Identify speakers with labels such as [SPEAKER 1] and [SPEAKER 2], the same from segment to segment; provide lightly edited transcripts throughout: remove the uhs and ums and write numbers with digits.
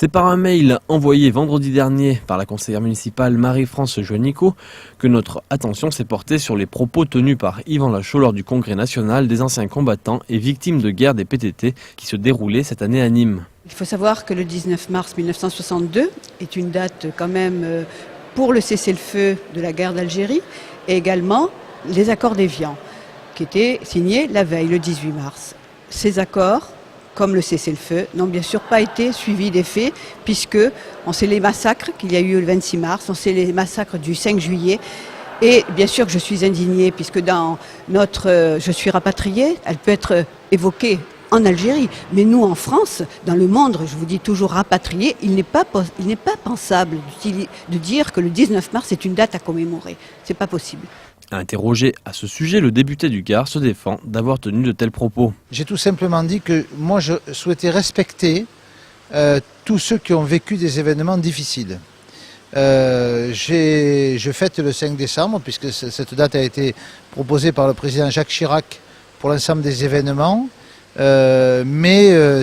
[SPEAKER 1] C'est par un mail envoyé vendredi dernier par la conseillère municipale Marie-France Joannico que notre attention s'est portée sur les propos tenus par Yvan Lachaud lors du congrès national des anciens combattants et victimes de guerre des PTT qui se déroulait cette année à Nîmes.
[SPEAKER 2] Il faut savoir que le 19 mars 1962 est une date quand même pour le cessez-le-feu de la guerre d'Algérie et également les accords d'Évian qui étaient signés la veille, le 18 mars. Ces accords, comme le cessez-le-feu, n'ont bien sûr pas été suivis des faits, puisque on sait les massacres qu'il y a eu le 26 mars, on sait les massacres du 5 juillet. Et bien sûr que je suis indignée, puisque dans notre Je suis rapatriée, elle peut être évoquée en Algérie. Mais nous, en France, dans le monde, je vous dis toujours rapatrié, il n'est pas pensable de dire que le 19 mars est une date à commémorer. C'est pas possible.
[SPEAKER 1] Interrogé à ce sujet, le député du Gard se défend d'avoir tenu de tels propos.
[SPEAKER 3] J'ai tout simplement dit que moi je souhaitais respecter tous ceux qui ont vécu des événements difficiles. Je fête le 5 décembre puisque cette date a été proposée par le président Jacques Chirac pour l'ensemble des événements.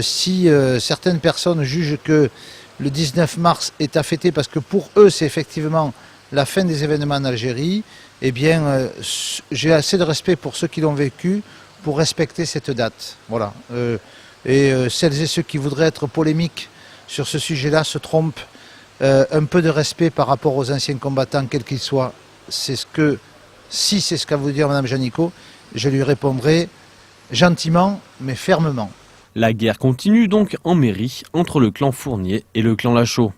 [SPEAKER 3] Si certaines personnes jugent que le 19 mars est à fêter parce que pour eux c'est effectivement la fin des événements en Algérie, eh bien, j'ai assez de respect pour ceux qui l'ont vécu pour respecter cette date. Voilà. Celles et ceux qui voudraient être polémiques sur ce sujet-là se trompent. Un peu de respect par rapport aux anciens combattants, quels qu'ils soient, si c'est ce qu'a voulu dire Mme Joannico, je lui répondrai gentiment mais fermement.
[SPEAKER 1] La guerre continue donc en mairie entre le clan Fournier et le clan Lachaud.